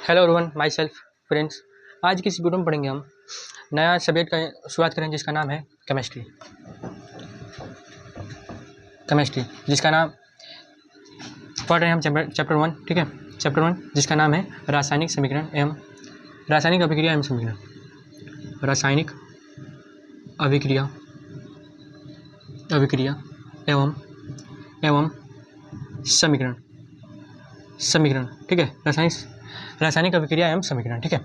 Hello everyone, my self friends. आज की इस वीडियो में पढ़ेंगे हम नया सब्जेक्ट का शुरुआत करेंगे जिसका नाम है केमिस्ट्री। जिसका नाम पढ़ रहे हैं हम चैप्टर 1। ठीक है, चैप्टर 1 जिसका नाम है रासायनिक समीकरण एवं रासायनिक अभिक्रिया एवं समीकरण। रासायनिक अभिक्रिया एवं समीकरण। ठीक है, रासायनिक अभिक्रिया एवं समीकरण। ठीक है,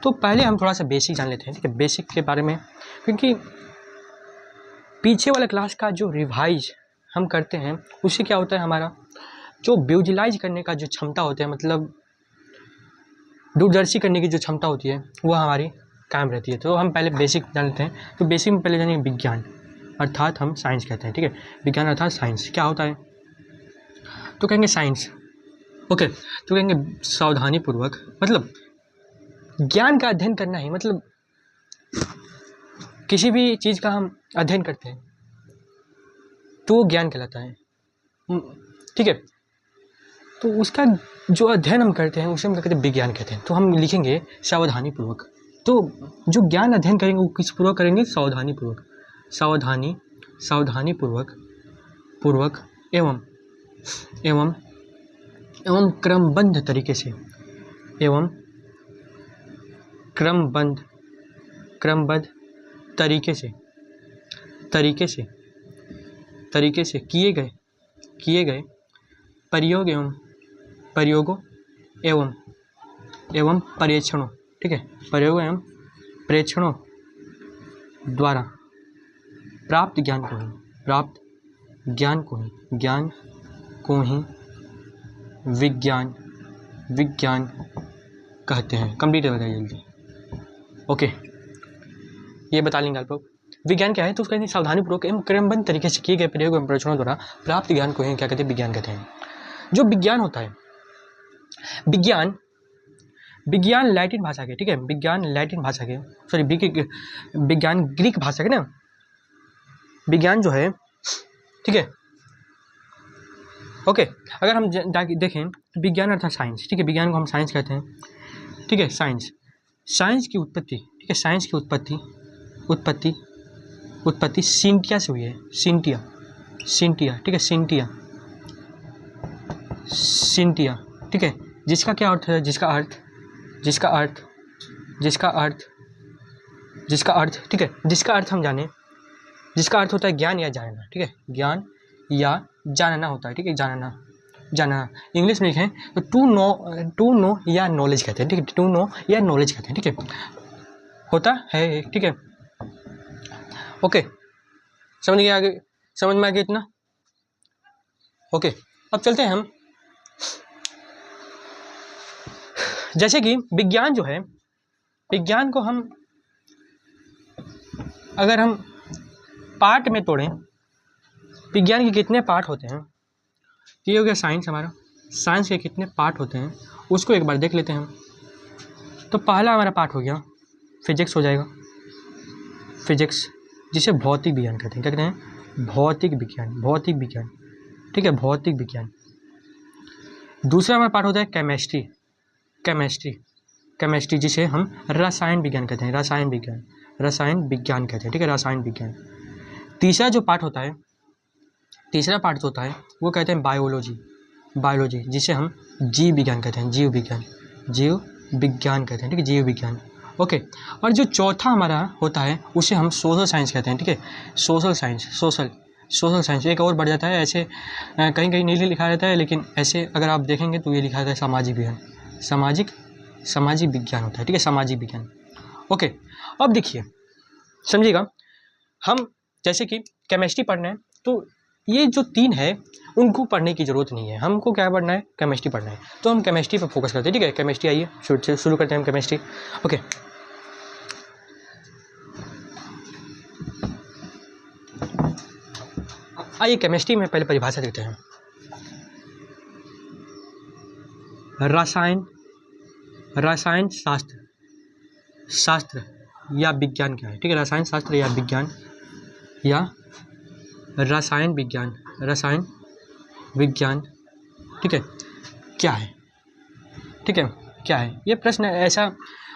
तो पहले हम थोड़ा सा बेसिक जान लेते हैं। ठीक है, बेसिक के बारे में, क्योंकि पीछे वाला क्लास का जो रिवाइज हम करते हैं उससे क्या होता है, हमारा जो विजुलाइज करने का जो क्षमता होती है, मतलब दूरदर्शी करने की जो क्षमता होती है वो हमारी कायम रहती है। तो हम पहले बेसिक जान लेते हैं। तो बेसिक में पहले जानेंगे विज्ञान, अर्थात हम साइंस कहते हैं। ठीक है, विज्ञान अर्थात साइंस क्या होता है, तो कहेंगे साइंस। ओके, तो कहेंगे सावधानीपूर्वक, मतलब ज्ञान का अध्ययन करना ही, मतलब किसी भी चीज़ का हम अध्ययन करते हैं तो वो ज्ञान कहलाता है। ठीक है, तो उसका जो अध्ययन हम करते हैं उसे हम क्या कहते हैं, विज्ञान कहते हैं। तो हम लिखेंगे सावधानीपूर्वक। तो जो ज्ञान अध्ययन करेंगे वो किस पूर्वक करेंगे, सावधानीपूर्वक। सावधानीपूर्वक एवं क्रमबद्ध तरीके से, क्रमबद्ध तरीके से किए गए प्रयोगों एवं परीक्षणों। ठीक है, प्रयोगों एवं परीक्षणों द्वारा प्राप्त ज्ञान को ही विज्ञान कहते हैं। कंप्लीट है, बताइए जल्दी। ओके, ये बता लेंगे आप लोग विज्ञान क्या है। तो उसका सावधानीपूर्वक एवं क्रमबद्ध तरीके से किए गए प्रयोग एवं परीक्षणों द्वारा प्राप्त ज्ञान को ही क्या कहते हैं, विज्ञान कहते हैं। जो विज्ञान होता है, विज्ञान लैटिन भाषा के, ठीक है, विज्ञान ग्रीक भाषा के ना, विज्ञान जो है, ठीक है। ओके, अगर हम देखें तो विज्ञान अर्थात साइंस। ठीक है, विज्ञान को हम साइंस कहते हैं। ठीक है, साइंस की उत्पत्ति, ठीक है, साइंस की उत्पत्ति सिंटिया से हुई है। सिंटिया, ठीक है, सिंटिया, ठीक है, जिसका क्या अर्थ है, जिसका अर्थ, ठीक है, जिसका अर्थ हम जाने, जिसका अर्थ होता है ज्ञान या जानना। ठीक है, ज्ञान या जानना होता है। ठीक है, जानना इंग्लिश में लिखें तो टू नो या नॉलेज कहते हैं। ठीक है, टू नो या नॉलेज कहते हैं। ठीक है, होता है। ठीक है, ओके, समझ में आ गया इतना। ओके, अब चलते हैं हम, जैसे कि विज्ञान जो है, विज्ञान को हम अगर हम पार्ट में तोड़ें, विज्ञान के कितने पार्ट होते हैं, ये हो गया साइंस। हमारा साइंस के कितने पार्ट होते हैं उसको एक बार देख लेते हैं हम। तो पहला हमारा पार्ट हो गया फिजिक्स, हो जाएगा फिजिक्स, जिसे भौतिक विज्ञान कहते हैं। क्या कहते हैं, भौतिक विज्ञान। ठीक है, भौतिक विज्ञान। दूसरा हमारा पार्ट होता है केमिस्ट्री, जिसे हम रसायन विज्ञान कहते हैं। रसायन विज्ञान कहते हैं। ठीक है, रसायन विज्ञान। तीसरा पार्ट होता है वो कहते हैं बायोलॉजी, जिसे हम जीव विज्ञान कहते हैं। जीव विज्ञान कहते हैं। ठीक है, जीव विज्ञान। ओके, और जो चौथा हमारा होता है उसे हम सोशल साइंस कहते हैं। ठीक है, सोशल साइंस एक और बढ़ जाता है, ऐसे कहीं नहीं लिखा रहता है, लेकिन ऐसे अगर आप देखेंगे तो ये लिखा रहता है सामाजिक विज्ञान। सामाजिक विज्ञान होता है। ठीक है, सामाजिक विज्ञान। ओके, अब देखिए, समझिएगा, हम जैसे कि केमिस्ट्री पढ़ना है तो ये जो तीन है उनको पढ़ने की ज़रूरत नहीं है। हमको क्या पढ़ना है, केमिस्ट्री पढ़ना है, तो हम केमिस्ट्री पर फोकस करते हैं। ठीक है, केमिस्ट्री, आइए शुरू करते हैं हम केमिस्ट्री। ओके, आइए केमिस्ट्री में पहले परिभाषा देखते हैं। रसायन शास्त्र या विज्ञान क्या है। ठीक है, रसायन शास्त्र या विज्ञान या रसायन विज्ञान, ठीक है, क्या है। ठीक है, क्या है? ये प्रश्न ऐसा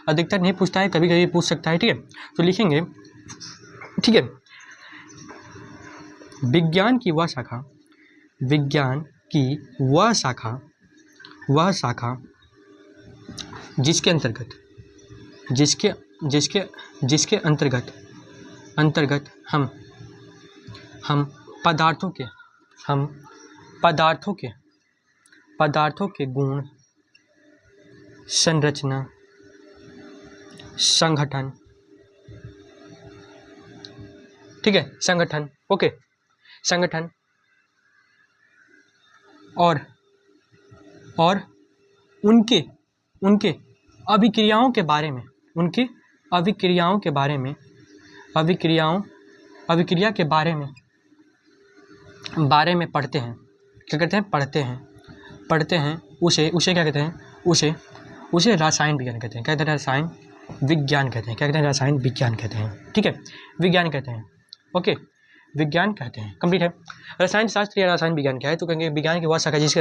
अधिकतर नहीं पूछता है, कभी कभी पूछ सकता है, ठीक है। तो लिखेंगे, ठीक है, विज्ञान की वह शाखा, विज्ञान की वह शाखा, वह शाखा जिसके अंतर्गत, जिसके जिसके जिसके अंतर्गत अंतर्गत हम पदार्थों के, हम पदार्थों के गुण, संरचना, संगठन, ठीक है, संगठन, ओके, संगठन और उनके उनके अभिक्रियाओं के बारे में, उनकी अभिक्रियाओं के बारे में, अभिक्रिया के बारे में पढ़ते हैं। क्या कहते हैं? पढ़ते हैं। उसे क्या कहते हैं? उसे रसायन विज्ञान कहते हैं। क्या कहते हैं? रसायन विज्ञान कहते हैं। क्या कहते हैं? रसायन विज्ञान कहते हैं, ठीक है, विज्ञान कहते हैं, ओके, विज्ञान कहते हैं, कंप्लीट है। रसायन शास्त्र या रसायन विज्ञान क्या है? तो कहेंगे विज्ञान की वह शाखा जिसके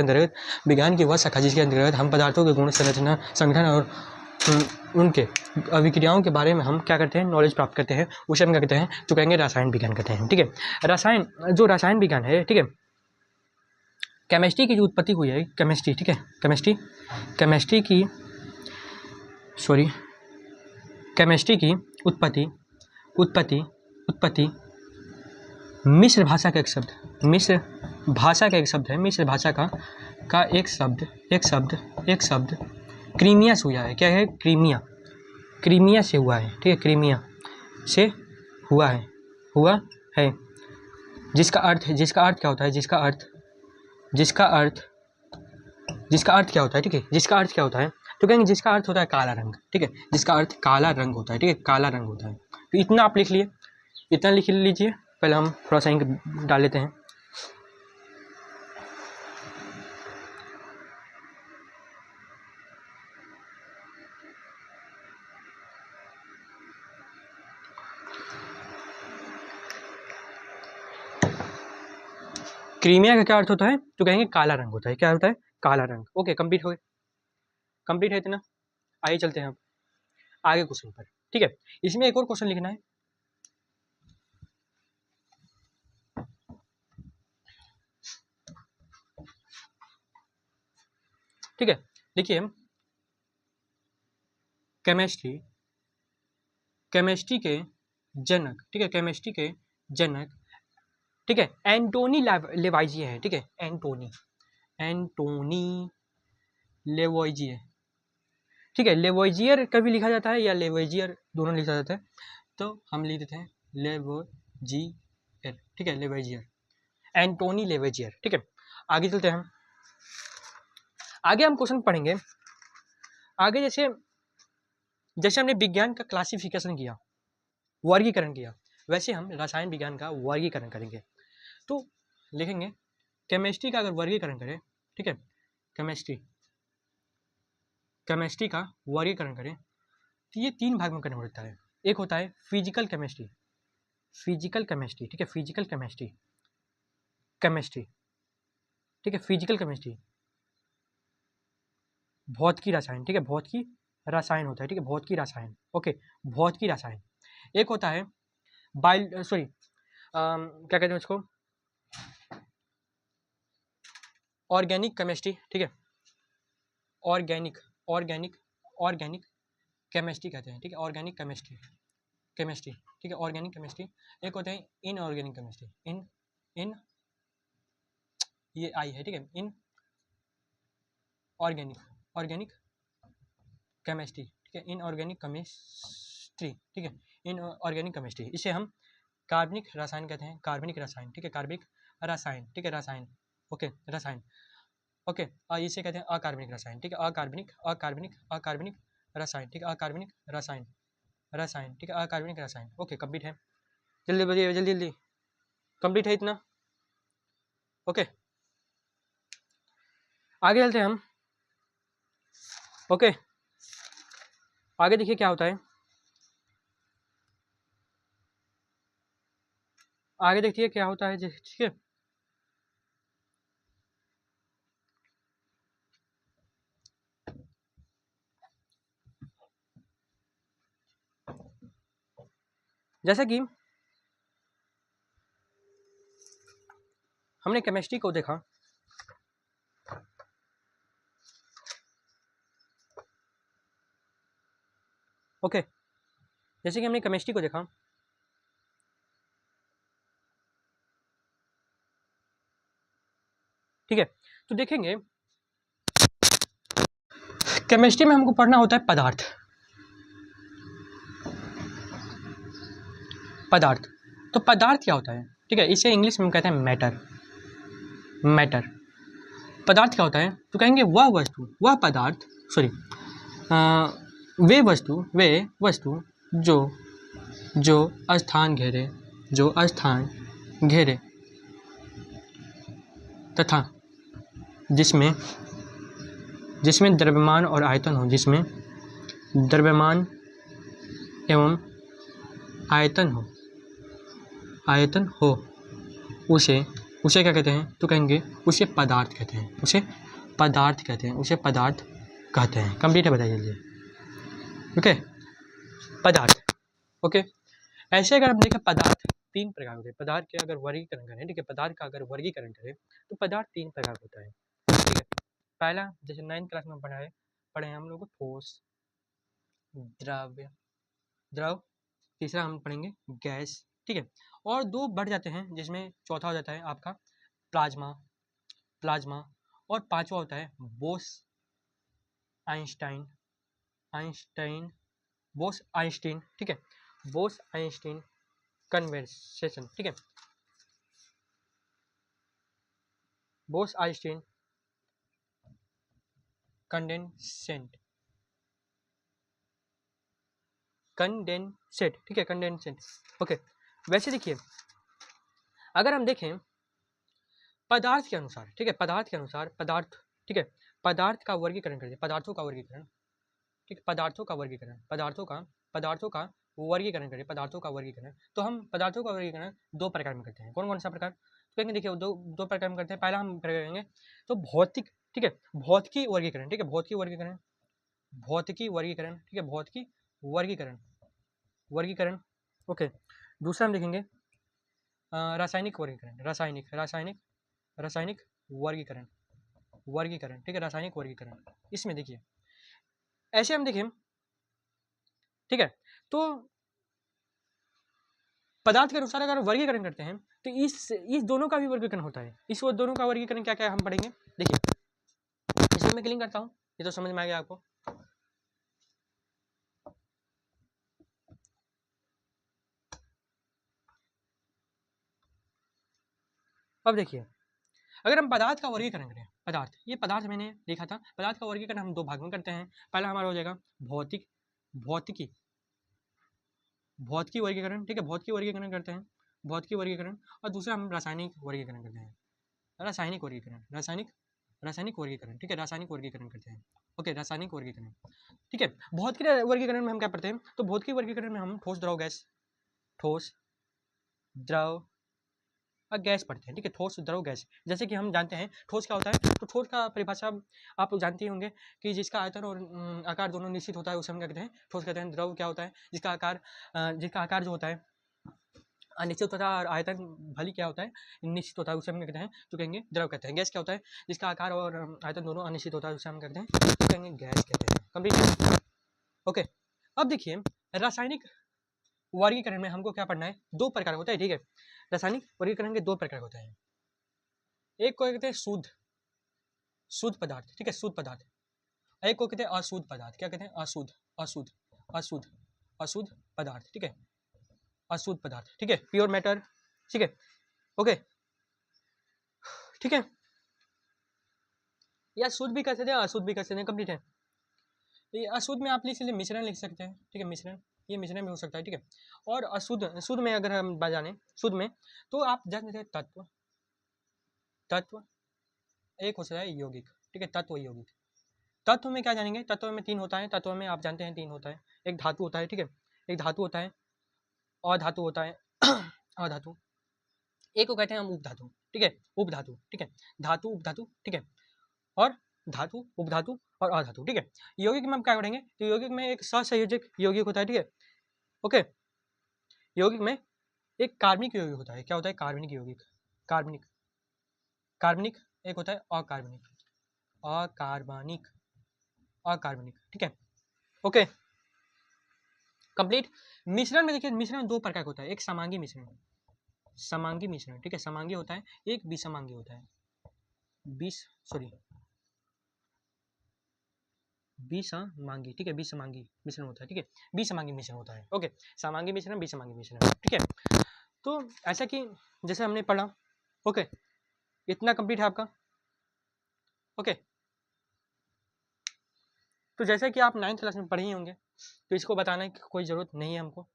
अंतर्गत हम पदार्थों के गुण, संरचना, संगठन और उनके अभिक्रियाओं के बारे में हम क्या करते हैं? नॉलेज प्राप्त करते हैं, उसे हम क्या कहते हैं? तो कहेंगे रसायन विज्ञान कहते हैं, ठीक है। रसायन विज्ञान है, ठीक है, केमिस्ट्री की जो उत्पत्ति हुई है, केमिस्ट्री, ठीक है, केमिस्ट्री की उत्पत्ति मिस्र भाषा का एक शब्द है, मिस्र भाषा का एक शब्द क्रीमिया से हुआ है। क्या है? क्रीमिया से हुआ है, ठीक है, क्रीमिया से हुआ है, जिसका अर्थ क्या होता है? जिसका अर्थ क्या होता है? ठीक है, जिसका अर्थ क्या होता है? तो कहेंगे जिसका अर्थ होता है काला रंग, ठीक है, जिसका अर्थ काला रंग होता है, ठीक है, काला रंग होता है। तो इतना आप लिख लिए, इतना लिख लीजिए। पहले हम थोड़ा सा इंक डाल लेते हैं। क्रीमिया का क्या अर्थ होता है? तो कहेंगे काला रंग होता है। क्या होता है? काला रंग, ओके, कंप्लीट है इतना। आइए चलते हैं अब आगे क्वेश्चन पर, ठीक है। इसमें एक और क्वेश्चन लिखना है, ठीक है, देखिए, केमिस्ट्री के जनक, ठीक है, ठीक है, एंटोनी लेवाइजिए है, ठीक है, एंटोनी लेवोइजिए, ठीक है, लेवोइजियर कभी लिखा जाता है या लेवोइजियर, दोनों लिखा जाता है, तो हम लिख देते हैं लेवोइजियर, ठीक है, लेवोइजियर, एंटोनी लेवोइजियर, ठीक है। आगे चलते हैं, आगे हम क्वेश्चन पढ़ेंगे। आगे जैसे हमने विज्ञान का क्लासिफिकेशन किया, वर्गीकरण किया, वैसे हम रसायन विज्ञान का वर्गीकरण करेंगे। तो लिखेंगे केमिस्ट्री का अगर वर्गीकरण करें, ठीक है, केमिस्ट्री का वर्गीकरण करें तो ये 3 भाग में करना पड़ता है। एक होता है फिजिकल केमिस्ट्री, ठीक है, फिजिकल केमिस्ट्री, ठीक है, फिजिकल केमिस्ट्री, भौतिकी रसायन, ठीक है, भौतिकी रसायन होता है, ठीक है, भौतिकी रसायन, ओके, भौतिकी रसायन। एक होता है क्या कहते हैं उसको? ऑर्गेनिक केमिस्ट्री, ठीक है, ऑर्गेनिक केमिस्ट्री कहते हैं, ठीक है, ऑर्गेनिक केमिस्ट्री, ठीक है, ऑर्गेनिक केमिस्ट्री। एक होता है इनऑर्गेनिक केमिस्ट्री, इन ये आई है, ठीक है, इन ऑर्गेनिक केमिस्ट्री, ठीक है, इनऑर्गेनिक केमिस्ट्री, ठीक है, इनऑर्गेनिक केमिस्ट्री। इसे हम कार्बनिक रसायन कहते हैं, कार्बनिक रसायन, ठीक है, कार्बनिक रसायन, ठीक है, रसायन, ओके, रसायन, ओके, और इसे कहते हैं अकार्बनिक रसायन, ठीक है, अकार्बनिक रसायन, ठीक है, अकार्बनिक रसायन, ठीक है, अकार्बनिक रसायन, ओके, कंप्लीट है। जल्दी बताइए, जल्दी कंप्लीट है इतना, ओके। आगे चलते हैं हम, ओके, आगे देखिए क्या होता है, आगे देखिए क्या होता है, ठीक है, जैसा कि हमने केमिस्ट्री को देखा, ओके, जैसे कि हमने केमिस्ट्री को देखा, ठीक है, तो देखेंगे केमिस्ट्री में हमको पढ़ना होता है पदार्थ। पदार्थ, तो पदार्थ क्या होता है, ठीक है, इसे इंग्लिश में कहते हैं मैटर। मैटर, पदार्थ क्या होता है, तो कहेंगे वह वस्तु, वह पदार्थ, सॉरी, वे वस्तु जो स्थान घेरे तथा जिसमें द्रव्यमान और आयतन हो, जिसमें द्रव्यमान एवं आयतन हो, उसे क्या कहते हैं, तो कहेंगे उसे पदार्थ कहते हैं, उसे पदार्थ कहते हैं। कंप्लीट है, बताइए जल्दी। ओके, पदार्थ, ओके। ऐसे अगर हम देखें पदार्थ तीन प्रकार होते हैं। पदार्थ के अगर वर्गीकरण करें, ठीक है, पदार्थ का अगर वर्गीकरण करें तो पदार्थ तीन प्रकार होता है, ठीक है। पहला, जैसे 9th क्लास में पढ़े हैं हम लोग को ठोस, द्रव, तीसरा हम पढ़ेंगे गैस, ठीक है, और दो बढ़ जाते हैं, जिसमें चौथा हो जाता है आपका प्लाज्मा, और पांचवा होता है बोस आइंस्टाइन, ठीक है, बोस आइंस्टीन कन्वेंशन, ठीक है, बोस आइंस्टीन कंडेंसेट, ठीक है, कंडेंसेट, ओके। वैसे देखिए, अगर हम देखें पदार्थ के अनुसार, ठीक है, पदार्थ, ठीक है, पदार्थ का वर्गीकरण करिए, पदार्थों का वर्गीकरण, ठीक है, पदार्थों का वर्गीकरण तो हम पदार्थों का वर्गीकरण दो प्रकार में करते हैं। कौन कौन सा प्रकार, तो देखिए दो प्रकार में करते हैं। पहला हम करेंगे तो भौतिक, ठीक है, भौतिकी वर्गीकरण, ठीक है, भौतिकी वर्गीकरण, ओके। दूसरा हम देखेंगे रासायनिक वर्गीकरण, रासायनिक वर्गीकरण, ठीक है, रासायनिक वर्गीकरण। इसमें देखिए ऐसे हम देखें, ठीक है, तो पदार्थ के अनुसार अगर वर्गीकरण करते हैं तो इस दोनों का भी वर्गीकरण होता है। इस दोनों का वर्गीकरण क्या क्या है हम पढ़ेंगे। देखिए इसमें मैं क्लिक करता हूँ, ये तो समझ में आ गया आपको। अब देखिए, अगर हम पदार्थ का वर्गीकरण करें, ये पदार्थ मैंने देखा था, पदार्थ का वर्गीकरण हम दो भाग में करते हैं। पहला हमारा हो जाएगा भौतिकी वर्गीकरण, ठीक है, भौतिकी वर्गीकरण करते हैं, भौतिकी वर्गीकरण। और दूसरा हम रासायनिक वर्गीकरण करते हैं, रासायनिक वर्गीकरण, ठीक है, रासायनिक वर्गीकरण करते हैं, ओके, रासायनिक वर्गीकरण, ठीक है। भौतिकी वर्गीकरण में हम क्या पढ़ते हैं, तो भौतिकी वर्गीकरण में हम ठोस द्रव और गैस पढ़ते हैं, ठीक है, ठोस द्रव गैस। जैसे कि हम जानते हैं ठोस क्या होता है, तो ठोस का परिभाषा आप जानते होंगे कि जिसका आयतन और आकार दोनों निश्चित होता है उसे हम क्या कहते हैं, ठोस कहते हैं। द्रव क्या होता है, जिसका आकार जो होता है अनिश्चित होता है और आयतन भली क्या होता है, निश्चित होता है, उसे हम क्या कहते हैं, तो कहेंगे द्रव कहते हैं। गैस क्या होता है, जिसका आकार और आयतन दोनों अनिश्चित होता है उसे हम कहते हैं, तो कहेंगे गैस कहते हैं। Complete, okay. अब देखिए रासायनिक वर्गीकरण में हमको क्या पढ़ना है, दो प्रकार होता है, ठीक है, रासायनिक वर्गीकरण के दो प्रकार होते हैं। एक को कहते हैं शुद्ध पदार्थ, ठीक है, शुद्ध पदार्थ। एक को कहते हैं अशुद्ध पदार्थ। क्या कहते हैं, अशुद्ध पदार्थ, ठीक है, अशुद्ध पदार्थ, ठीक है, प्योर मैटर, ठीक है, ओके, ठीक है, या शुद्ध भी कर सकते हैं, अशुद्ध भी कर सकते हैं। कंप्लीट है। ये अशुद्ध में आप इसलिए मिश्रण लिख सकते हैं, ठीक है, मिश्रण, ये मिश्रण में हो सकता है, ठीक है। और शुद्ध में अगर हम जाने, शुद्ध में तो आप जानते हैं तत्व एक हो सकता है यौगिक, ठीक है, तत्व में क्या जानेंगे, तत्व में तीन होता है, तत्व में आप जानते हैं तीन होता है। एक धातु होता है, ठीक है, एक धातु होता है, अधातु होता है अधातु, एक को कहते हैं हम उपधातु, ठीक है, उपधातु, ठीक है, धातु उपधातु, ठीक है, और धातु उपधातु और अधातु, ठीक है। यौगिक में हम क्या करेंगे, तो यौगिक में एक सहसंयोजक यौगिक होता है, ठीक है, ओके। यौगिक में एक कार्बनिक यौगिक होता है। क्या होता है? कार्बनिक यौगिक। कार्बनिक कार्बनिक एक होता है अकार्बनिक। अकार्बनिक अकार्बनिक, ठीक है। Okay, complete. मिश्रण में देखिए, मिश्रण दो प्रकार का होता है। एक समांगी मिश्रण, समांगी मिश्रण, ठीक है। समांगी होता है, एक विसमांगी होता है। विसमांगी, ठीक है। विसमांगी मिश्रण होता है, ठीक है। विसमांगी मिश्रण होता है। ओके, समांगी मिश्रण, विसमांगी मिश्रण, ठीक है। तो ऐसा कि जैसे हमने पढ़ा, ओके, इतना कंप्लीट है आपका। ओके, तो जैसे कि आप 9th क्लास में पढ़े ही होंगे, तो इसको बताने की कोई ज़रूरत नहीं है हमको।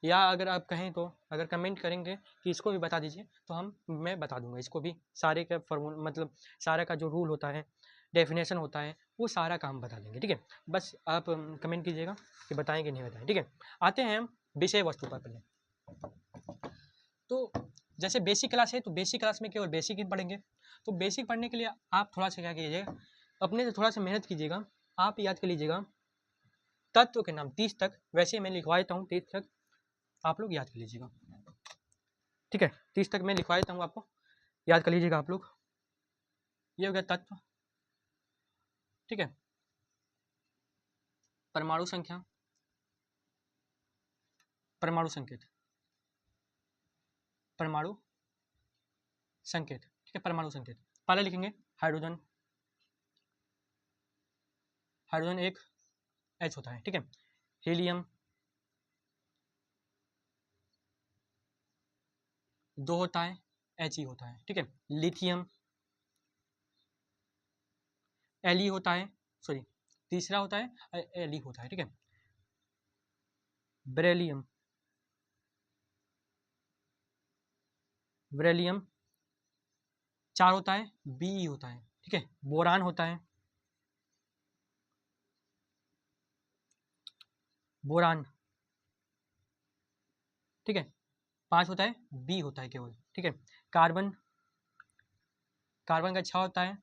या अगर आप कहें तो अगर कमेंट करेंगे कि इसको भी बता दीजिए, तो मैं बता दूंगा इसको भी। सारे का फॉर्मूला, मतलब सारा का जो रूल होता है, डेफिनेशन होता है, वो सारा काम बता देंगे, ठीक है। बस आप कमेंट कीजिएगा कि बताएं कि नहीं बताएं, ठीक है। आते हैं हम विषय वस्तु पर पहले। तो जैसे बेसिक क्लास है, तो बेसिक क्लास में केवल बेसिक ही पढ़ेंगे। तो बेसिक पढ़ने के लिए आप थोड़ा सा क्या कीजिएगा, अपने से थोड़ा सा मेहनत कीजिएगा। आप याद कर लीजिएगा तत्व के नाम 30 तक, वैसे मैं लिखवा देता हूँ 30 तक, आप लोग याद कर लीजिएगा, ठीक है। 30 तक मैं लिखवा देता हूँ, आपको याद कर लीजिएगा आप लोग। ये हो गया तत्व, ठीक है। परमाणु संख्या, परमाणु संकेत, परमाणु संकेत, ठीक है। परमाणु संकेत पहले लिखेंगे हाइड्रोजन, हाइड्रोजन एक H होता है, ठीक है। हीलियम 2 होता है, He होता है, ठीक है। लिथियम Li होता है, सॉरी तीसरा होता है Li होता है, ठीक है। बेरिलियम, बेरिलियम 4 होता है, Be होता है, ठीक है। बोरान होता है, बोरान, ठीक है। 5 होता है, बी होता है केवल, ठीक है। कार्बन, कार्बन का 6 होता है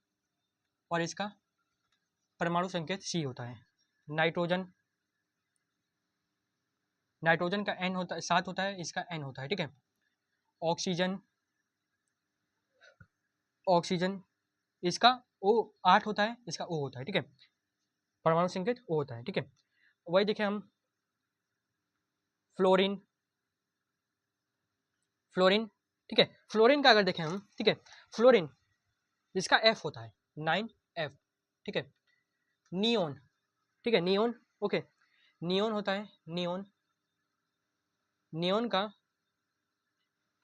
और इसका परमाणु संकेत C होता है। नाइट्रोजन, नाइट्रोजन का N होता है, 7 होता है, इसका N होता है, ठीक है। ऑक्सीजन, ऑक्सीजन इसका O 8 होता है, इसका O होता है, ठीक है। परमाणु संकेत O होता है, ठीक है। वही देखें हम फ्लोरीन, फ्लोरीन, ठीक है। फ्लोरीन का अगर देखें हम, ठीक है, फ्लोरीन इसका F होता है, 9F, ठीक है। नियोन, ठीक है, नियोन, ओके, नियोन होता है, नियोन, नियोन का,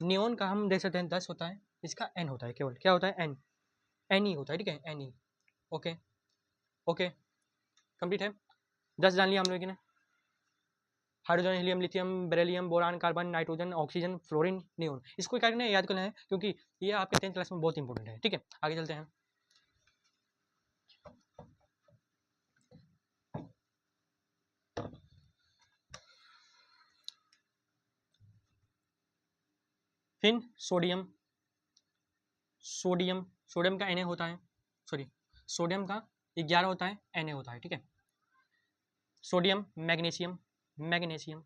नियोन का हम देख सकते हैं 10 होता है, इसका N होता है केवल, क्या होता है? N, Ne होता है, ठीक है, Ne, ओके, ओके, कंप्लीट है। 10 जान लिया हम लोगों ने, hydrogen, helium, lithium, beryllium, boron, carbon, nitrogen, oxygen, fluorine, neon. इसको क्या करना है? याद करना है, क्योंकि ये आपके 10th क्लास में बहुत इंपॉर्टेंट है, ठीक है। आगे चलते हैं। फिर सोडियम, सोडियम, सोडियम का Na होता है, सॉरी सोडियम का 11 होता है, Na होता है, ठीक है। सोडियम, मैग्नीशियम, मैग्नीशियम,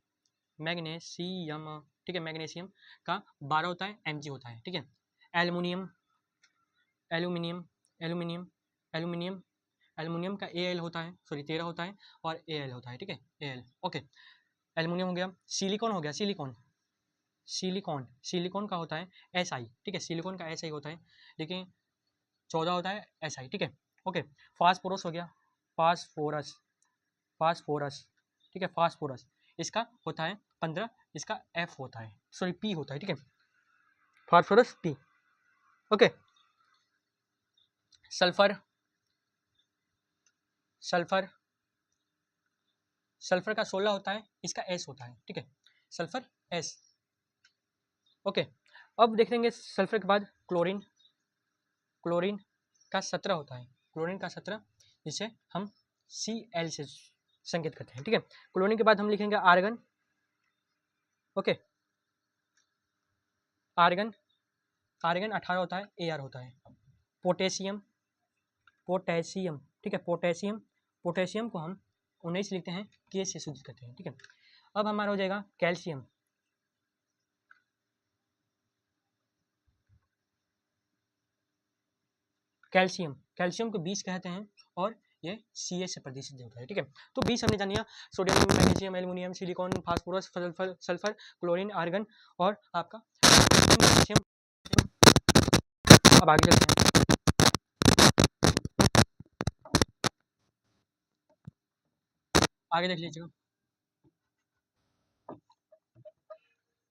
मैग्नीशियम, ठीक है, मैग्नीशियम का 12 होता है, Mg होता है, ठीक है। Aluminium, aluminium, aluminium, aluminium, aluminium का Al होता है, सॉरी 13 होता है और Al होता है, ठीक है, Al, ओके। एल्युमिनियम हो गया। सिलिकॉन हो गया, सिलिकॉन, सिलिकॉन, सिलिकॉन का होता है Si, ठीक है, सिलिकॉन का Si होता है, लेकिन 14 होता है Si, ठीक है, ओके। फास्फोरस हो गया, फास्फोरस, फास्फोरस, ठीक है, फास्फोरस इसका होता है 15, इसका F होता है, सॉरी P होता है, ठीक है, phosphorus P, okay. Sulphur, sulphur, sulphur का 16 होता है, इसका S होता है, ठीक है, सल्फर S, ओके। अब देख लेंगे सल्फर के बाद क्लोरीन, क्लोरीन का 17 होता है, क्लोरीन का 17, जिसे हम Cl से संकेत करते हैं, ठीक है। क्लोरीन के बाद हम लिखेंगे आर्गन, ओके, आर्गन, आर्गन 18 होता है, Ar होता है। पोटेशियम, पोटेशियम, ठीक है, पोटेशियम, पोटेशियम को हम 19 लिखते हैं, K से सूचित करते हैं, ठीक है। अब हमारा हो जाएगा कैल्शियम, कैल्शियम, कैल्शियम को 20 कहते हैं और ये Ca से प्रदूषित होता है। ठीक है, तो 20 हमने जान लिया। Sodium, magnesium, aluminium, silicon, phosphorus, sulphur, chlorine, argon और आपका कैल्शियम। अब आगे चलते हैं। आगे देख लीजिएगा,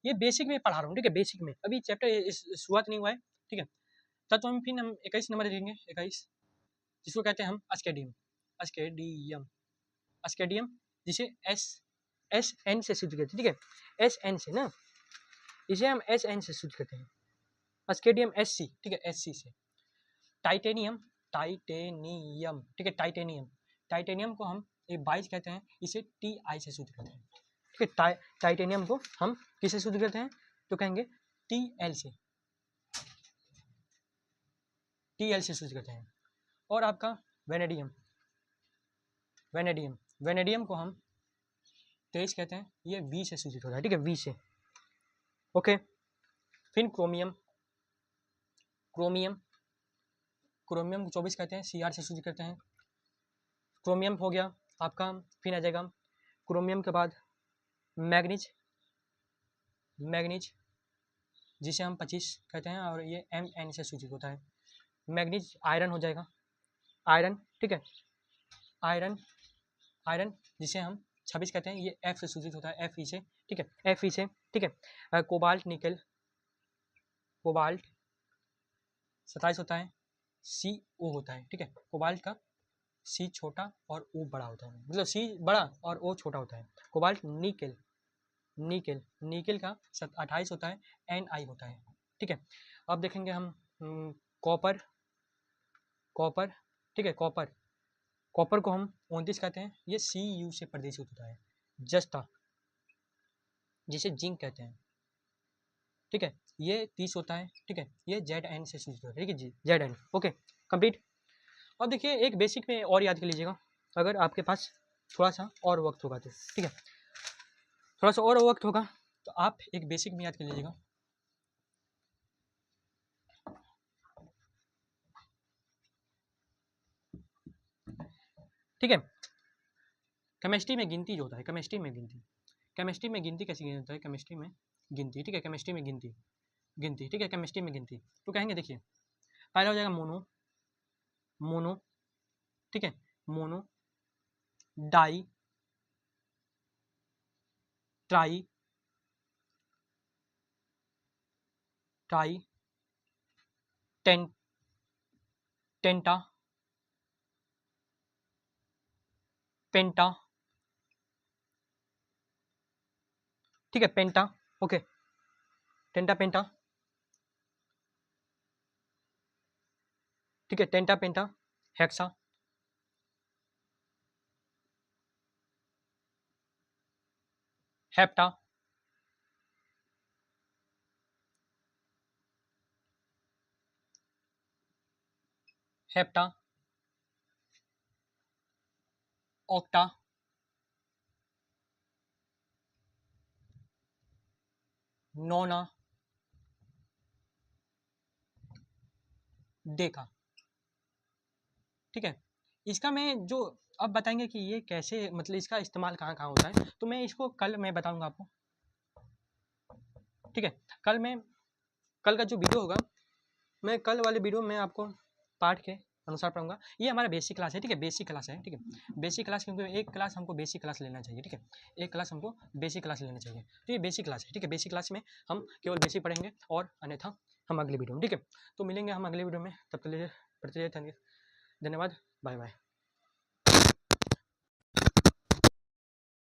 ये बेसिक में पढ़ा रहा हूँ। ठीक है, बेसिक में, अभी चैप्टर शुरुआत नहीं हुआ है। ठीक है, तब तो हम फिर 21 नंबर देखेंगे, 21, जिसको कहते हैं हम अस्केडियम, अस्केडियम, अस्केडियम, जिसे एस एन से शुद्ध करते हैं। ठीक है, एस एन से ना, इसे हम एस एन से शुद्ध करते हैं। अस्केडियम एस सी, ठीक है, एस सी से। टाइटेनियम, टाइटेनियम, ठीक है, टाइटेनियम, टाइटेनियम को हम 22 कहते हैं, इसे टी आई से शुद्ध करते हैं। ठीक है, टाइटेनियम को हम किससे शुद्ध करते हैं, तो कहेंगे टी एल से, टी एल से शुद्ध करते हैं। और आपका वेनेडियम, वेनेडियम, वेनेडियम को हम 23 कहते हैं, ये वी से सूचित होता है। ठीक है, वी से। ओके, फिर क्रोमियम, क्रोमियम, क्रोमियम को 24 कहते हैं, सी आर से सूचित करते हैं। क्रोमियम हो गया आपका, फिर आ जाएगा क्रोमियम के बाद मैग्नीज, मैग्नीज जिसे हम 25 कहते हैं और ये एम एन से सूचित होता है। मैग्नीज आयरन हो जाएगा, आयरन, ठीक है, आयरन, आयरन जिसे हम 26 कहते हैं, ये एफ से सूचित होता है, एफ ई से। ठीक है, एफ ई से। ठीक है, कोबाल्ट निकल, कोबाल्ट 27 होता है, सी ओ होता है। ठीक है, कोबाल्ट का सी छोटा और ओ बड़ा होता है, मतलब सी बड़ा और ओ छोटा होता है। कोबाल्ट निकल, निकल, निकल का 28 होता है, एन आई होता है। ठीक है, अब देखेंगे हम कॉपर, कॉपर, ठीक है, कॉपर, कॉपर को हम 29 कहते हैं, ये सी यू से प्रदूषित होता है। जस्ता, जिसे जिंक कहते हैं, ठीक है, ये 30 होता है। ठीक है, ये जेड एन से सूचित होता है। ठीक है जी, जेड एन। Okay, complete. अब देखिए एक बेसिक में और याद कर लीजिएगा, अगर आपके पास थोड़ा सा और वक्त होगा तो। ठीक है, थोड़ा सा और वक्त होगा तो आप एक बेसिक में याद कर लीजिएगा। ठीक है, केमिस्ट्री में गिनती जो होता है, केमिस्ट्री में गिनती, केमिस्ट्री में गिनती कैसे गिना जाता है, केमिस्ट्री में गिनती। ठीक है, केमिस्ट्री में गिनती, गिनती, ठीक है, केमिस्ट्री में गिनती। तो कहेंगे देखिए, पहला हो जाएगा मोनो, मोनो, ठीक है, mono, di, tri, tri, ten, टेंटा, पेंटा, ठीक है, पेंटा। ओके, टेंटा, पेंटा, ठीक है, टेंटा, penta, hexa, hepta, hepta, octa, nona, deca. ठीक है, इसका मैं जो अब बताएंगे कि ये कैसे, मतलब इसका इस्तेमाल कहाँ कहाँ होता है, तो मैं इसको कल मैं बताऊंगा आपको। ठीक है, कल मैं, कल का जो वीडियो होगा, मैं कल वाले वीडियो में आपको पाठ के अनुसार पढ़ूंगा। ये हमारा बेसिक क्लास है। ठीक है, बेसिक क्लास है। ठीक है, बेसिक क्लास, क्योंकि एक क्लास हमको बेसिक क्लास लेना चाहिए। ठीक है, एक क्लास हमको बेसिक क्लास लेना चाहिए, तो ये बेसिक क्लास है। ठीक है, बेसिक क्लास में हम केवल बेसिक पढ़ेंगे और अन्यथा हम अगले वीडियो में। ठीक है, तो मिलेंगे हम अगले वीडियो में, तब तक के लिए पढ़ते रहिए। धन्यवाद, बाय बाय।